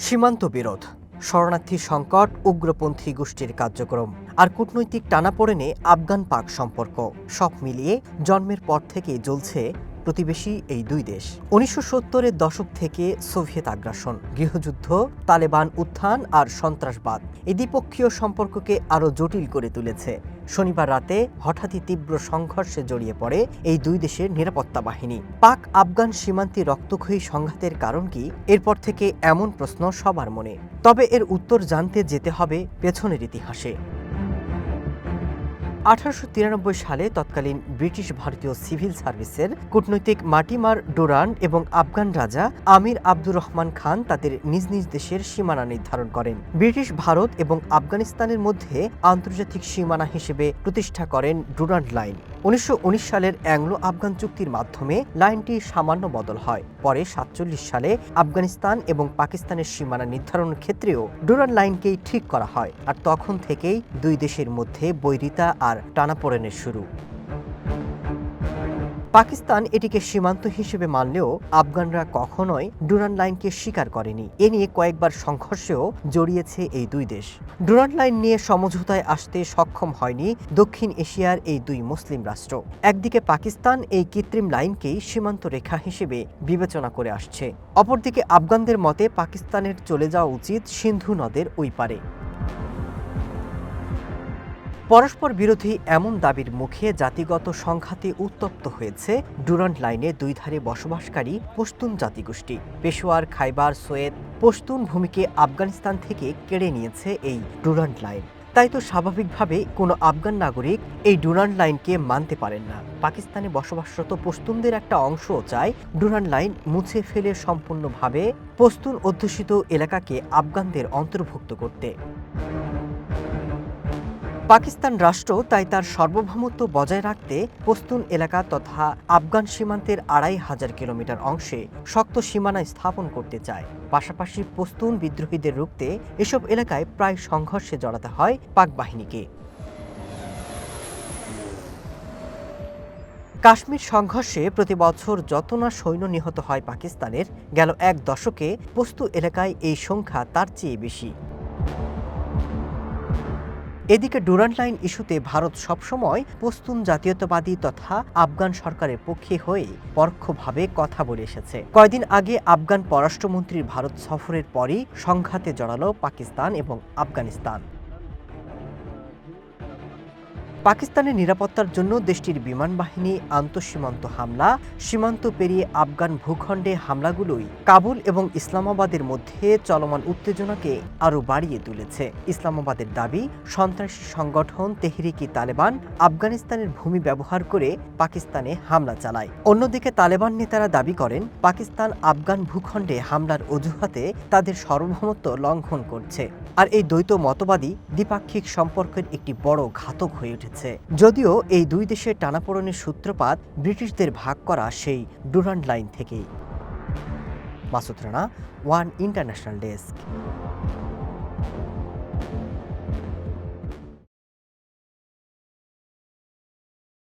সীমান্ত বিরোধ, শরণার্থী সংকট, উগ্রপন্থী গোষ্ঠীর কার্যক্রম আর কূটনৈতিক টানাপোড়েনে আফগান পাক সম্পর্ক সব মিলিয়ে জন্মের পর থেকেই জ্বলছে প্রতিবেশী এই দুই দেশ। ১৯৭০-এর দশক থেকে সোভিয়েত আগ্রাসন, গৃহযুদ্ধ, তালেবান উত্থান আর সন্ত্রাসবাদ এই দ্বিপক্ষীয় সম্পর্ককে আরও জটিল করে তুলেছে। শনিবার রাতে হঠাৎই তীব্র সংঘর্ষে জড়িয়ে পড়ে এই দুই দেশের নিরাপত্তা বাহিনী। পাক আফগান সীমান্তে রক্তক্ষয়ী সংঘাতের কারণ কি? এরপর থেকে এমন প্রশ্ন সবার মনে। তবে এর উত্তর জানতে যেতে হবে পেছনের ইতিহাসে। ১৮৯৩ সালে তৎকালীন ব্রিটিশ ভারতীয় সিভিল সার্ভিসের কূটনৈতিক মার্টিমার ডুরান্ড এবং আফগান রাজা আমির আব্দুর রহমান খান তাদের নিজ নিজ দেশের সীমানা নির্ধারণ করেন। ব্রিটিশ ভারত এবং আফগানিস্তানের মধ্যে আন্তর্জাতিক সীমানা হিসেবে প্রতিষ্ঠা করেন ডুরান্ড লাইন। ১৯১৯ সালের অ্যাংলো আফগান চুক্তির মাধ্যমে লাইনটি সামান্য বদল হয়। পরে ৪৭ সালে আফগানিস্তান এবং পাকিস্তানের সীমানা নির্ধারণের ক্ষেত্রেও ডুরান্ড লাইনকেই ঠিক করা হয়। আর তখন থেকেই দুই দেশের মধ্যে বৈরিতা আর টানাপোড়েনের শুরু। পাকিস্তান এটিকে সীমান্ত হিসেবে মানলেও আফগানরা কখনোই ডুরান্ড লাইনকে স্বীকার করেনি। এ নিয়ে কয়েকবার সংঘর্ষেও জড়িয়েছে এই দুই দেশ। ডুরান্ড লাইন নিয়ে সমঝোতায় আসতে সক্ষম হয়নি দক্ষিণ এশিয়ার এই দুই মুসলিম রাষ্ট্র। একদিকে পাকিস্তান এই কৃত্রিম লাইনকেই সীমান্ত রেখা হিসেবে বিবেচনা করে আসছে, অপরদিকে আফগানদের মতে পাকিস্তানের চলে যাওয়া উচিত সিন্ধু নদের ওই পারে। পরস্পর বিরোধী এমন দাবির মুখে জাতিগত সংঘাতে উত্তপ্ত হয়েছে ডুরান্ড লাইনে দুই ধারে বসবাসকারী পশতুন জাতিগোষ্ঠী। পেশোয়ার, খাইবার, সোয়েত পশতুন ভূমিকে আফগানিস্তান থেকে কেড়ে নিয়েছে এই ডুরান্ড লাইন। তাই তো স্বাভাবিকভাবে কোনো আফগান নাগরিক এই ডুরান্ড লাইনকে মানতে পারেন না। পাকিস্তানে বসবাসরত পশতুনদের একটা অংশও চায় ডুরান্ড লাইন মুছে ফেলে সম্পূর্ণভাবে পশতুন অধ্যুষিত এলাকাকে আফগানদের অন্তর্ভুক্ত করতে। পাকিস্তান রাষ্ট্র তাই তার সার্বভৌমত্ব বজায় রাখতে পশতুন এলাকা তথা আফগান সীমান্তের ২৫০০ কিলোমিটার অংশে শক্ত সীমানা স্থাপন করতে চায়। পাশাপাশি পশতুন বিদ্রোহীদের রুখতে এসব এলাকায় প্রায় সংঘর্ষে জড়াতে হয় পাক বাহিনীকে। কাশ্মীর সংঘর্ষে প্রতি বছর যত না সৈন্য নিহত হয় পাকিস্তানের, গেল এক দশকে পশতু এলাকায় এই সংখ্যা তার চেয়ে বেশি। এদিকে ডুরান্ড লাইন ইস্যুতে ভারত সবসময় পশতুন জাতীয়তাবাদী তথা আফগান সরকারের পক্ষে হয়ে পরোক্ষভাবে কথা বলে এসেছে। কয়েকদিন আগে আফগান পররাষ্ট্রমন্ত্রীর ভারত সফরের পরই সংঘাতে জড়ালো পাকিস্তান এবং আফগানিস্তান। পাকিস্তানের নিরাপত্তার জন্য দেশটির বিমান বাহিনী আন্তঃসীমান্ত হামলা, সীমান্ত পেরিয়ে আফগান ভূখণ্ডে হামলাগুলোই কাবুল এবং ইসলামাবাদের মধ্যে চলমান উত্তেজনাকে আরও বাড়িয়ে তুলেছে। ইসলামাবাদের দাবি, সন্ত্রাসী সংগঠন তেহরিকি তালেবান আফগানিস্তানের ভূমি ব্যবহার করে পাকিস্তানে হামলা চালায়। অন্যদিকে তালেবান নেতারা দাবি করেন পাকিস্তান আফগান ভূখণ্ডে হামলার অজুহাতে তাদের সার্বভৌমত্ব লঙ্ঘন করছে। আর এই দ্বৈত মতবাদী দ্বিপাক্ষিক সম্পর্কের একটি বড় ঘাতক হয়ে উঠেছে। যদিও এই দুই দেশের টানাপোড়েনের সূত্রপাত ব্রিটিশদের ভাগ করা সেই ডুরান্ড লাইন থেকেই। Masud Rana, one international desk.